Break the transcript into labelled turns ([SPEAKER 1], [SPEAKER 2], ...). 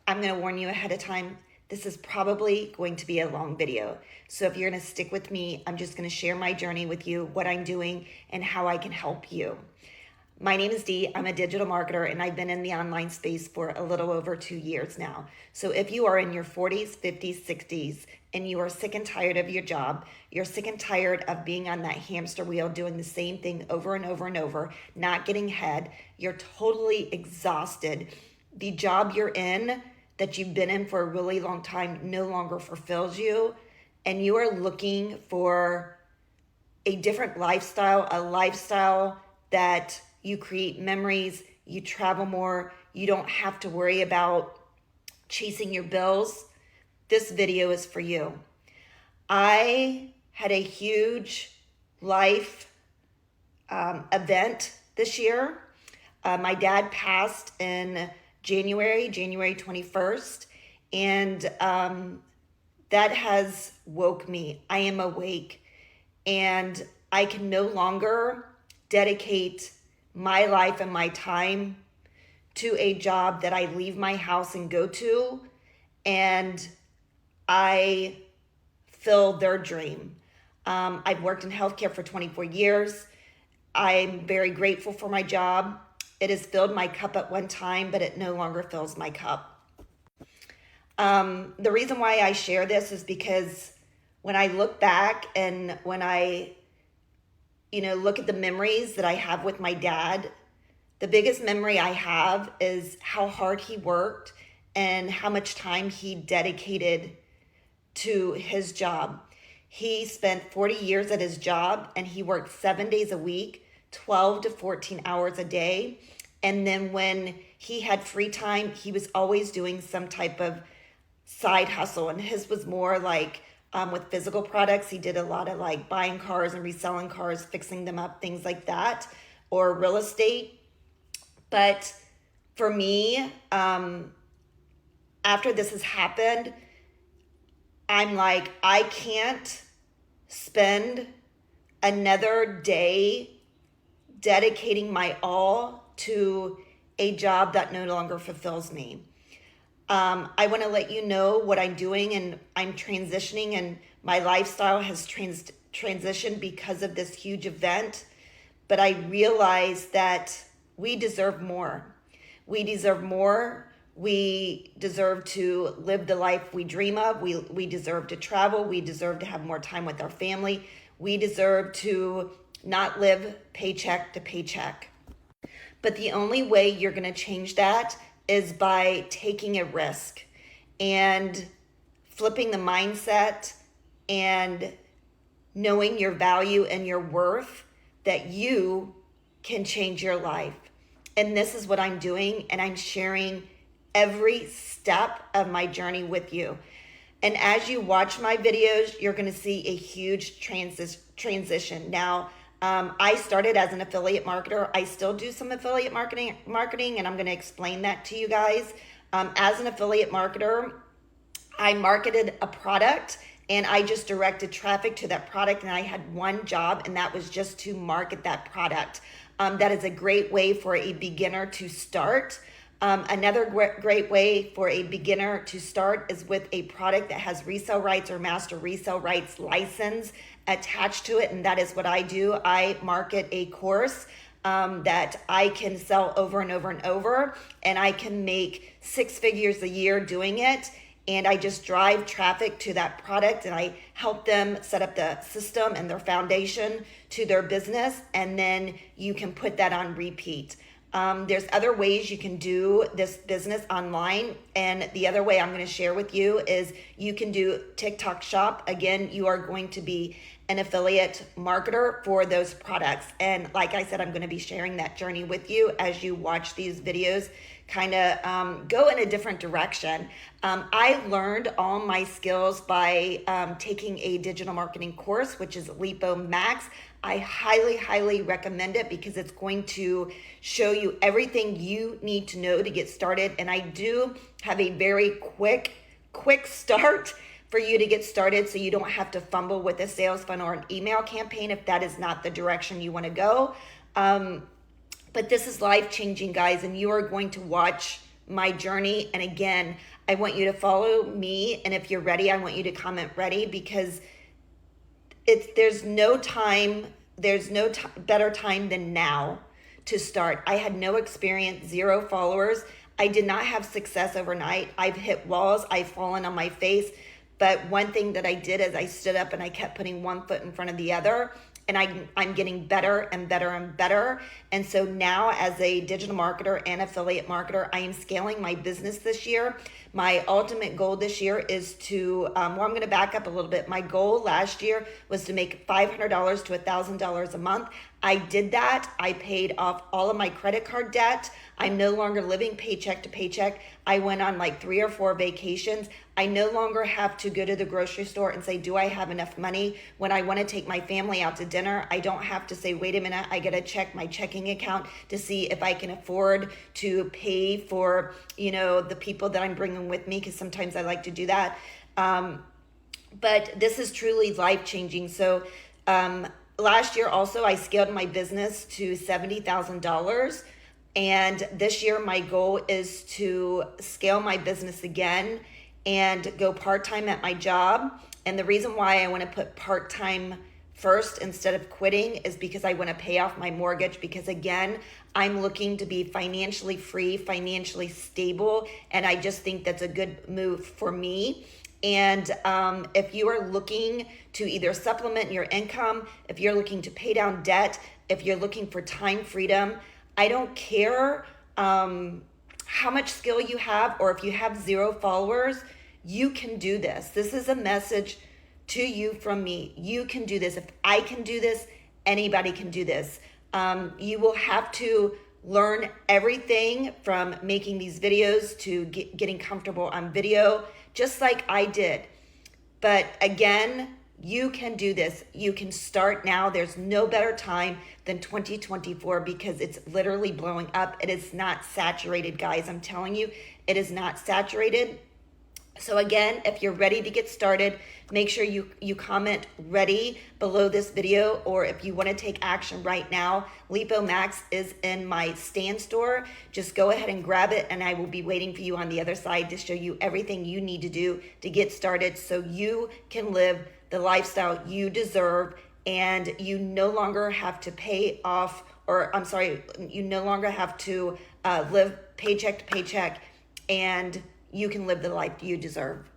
[SPEAKER 1] I'm going to warn you ahead of time. This is probably going to be a long video. So if you're going to stick with me, I'm just going to share my journey with you, what I'm doing, and how I can help you. My name is Dee. I'm a digital marketer, and I've been in the online space for a little over 2 years now. So if you are in your 40s, 50s, 60s, and you are sick and tired of your job, you're sick and tired of being on that hamster wheel, doing the same thing over and over and over, not getting ahead, you're totally exhausted. The job you're in that you've been in for a really long time no longer fulfills you, and you are looking for a different lifestyle, a lifestyle that you create memories, you travel more, you don't have to worry about chasing your bills, this video is for you. I had a huge life event this year. My dad passed in January 21st, and that has woke me. I am awake, and I can no longer dedicate my life and my time to a job that I leave my house and go to, and I fill their dream. I've worked in healthcare for 24 years. I'm very grateful for my job. It has filled my cup at one time, but it no longer fills my cup. The reason why I share this is because when I look back and when I look at the memories that I have with my dad, the biggest memory I have is how hard he worked and how much time he dedicated to his job. He spent 40 years at his job, and he worked 7 days a week, 12 to 14 hours a day. And then when he had free time, he was always doing some type of side hustle. And his was more like with physical products. He did a lot of like buying cars and reselling cars, fixing them up, things like that, or real estate. But for me, after this has happened, I'm like, I can't spend another day dedicating my all to a job that no longer fulfills me. I want to let you know what I'm doing, and I'm transitioning, and my lifestyle has transitioned because of this huge event. But I realize that we deserve more. We deserve more. We deserve to live the life we dream of. We deserve to travel. We deserve to have more time with our family. We deserve to not live paycheck to paycheck. But the only way you're going to change that is by taking a risk and flipping the mindset and knowing your value and your worth, that you can change your life. And this is what I'm doing, and I'm sharing every step of my journey with you. And as you watch my videos, you're going to see a huge transition. Now, I started as an affiliate marketer. I still do some affiliate marketing, and I'm going to explain that to you guys. As an affiliate marketer, I marketed a product, and I just directed traffic to that product, and I had one job, and that was just to market that product. That is a great way for a beginner to start. Another great way for a beginner to start is with a product that has resale rights or master resale rights license attached to it, and that is what I do. I market a course that I can sell over and over and over, and I can make 6 figures a year doing it. And I just drive traffic to that product, and I help them set up the system and their foundation to their business, and then you can put that on repeat. There's other ways you can do this business online, and the other way I'm going to share with you is you can do TikTok Shop. Again, you are going to be an affiliate marketer for those products, and like I said, I'm going to be sharing that journey with you as you watch these videos kind of go in a different direction. I learned all my skills by taking a digital marketing course, which is Lipo Max. I highly recommend it because it's going to show you everything you need to know to get started. And I do have a very quick start for you to get started, so you don't have to fumble with a sales funnel or an email campaign if that is not the direction you want to go. But this is life-changing, guys, and you are going to watch my journey. And again, I want you to follow me. And if you're ready, I want you to comment ready, because there's no better time than now to start. I had no experience, 0 followers. I did not have success overnight. I've hit walls, I've fallen on my face. But one thing that I did is I stood up and I kept putting one foot in front of the other. And I'm getting better and better and better. And so now, as a digital marketer and affiliate marketer, I am scaling my business this year. My ultimate goal this year is to, I'm going to back up a little bit. My goal last year was to make $500 to $1,000 a month. I did that. I paid off all of my credit card debt. I'm no longer living paycheck to paycheck. I went on like 3 or 4 vacations. I no longer have to go to the grocery store and say, do I have enough money? When I want to take my family out to dinner, I don't have to say, wait a minute, I got to check my checking account to see if I can afford to pay for, the people that I'm bringing with me, because sometimes I like to do that. But this is truly life-changing. So last year also, I scaled my business to $70,000. And this year, my goal is to scale my business again and go part-time at my job. And the reason why I want to put part-time first instead of quitting is because I want to pay off my mortgage, because again, I'm looking to be financially free, financially stable, and I just think that's a good move for me. And if you are looking to either supplement your income, if you're looking to pay down debt, if you're looking for time freedom, I don't care how much skill you have, or if you have 0 followers, you can do this. This is a message to you from me. You can do this. If I can do this, anybody can do this. You will have to learn everything from making these videos to getting comfortable on video, just like I did. But again, you can do this. You can start now. There's no better time than 2024, because it's literally blowing up. It is not saturated, guys. I'm telling you, it is not saturated. So again, if you're ready to get started, make sure you comment ready below this video, or if you want to take action right now, Lipo Max is in my stand store. Just go ahead and grab it, and I will be waiting for you on the other side to show you everything you need to do to get started so you can live the lifestyle you deserve, and you no longer have to you no longer have to live paycheck to paycheck, and you can live the life you deserve.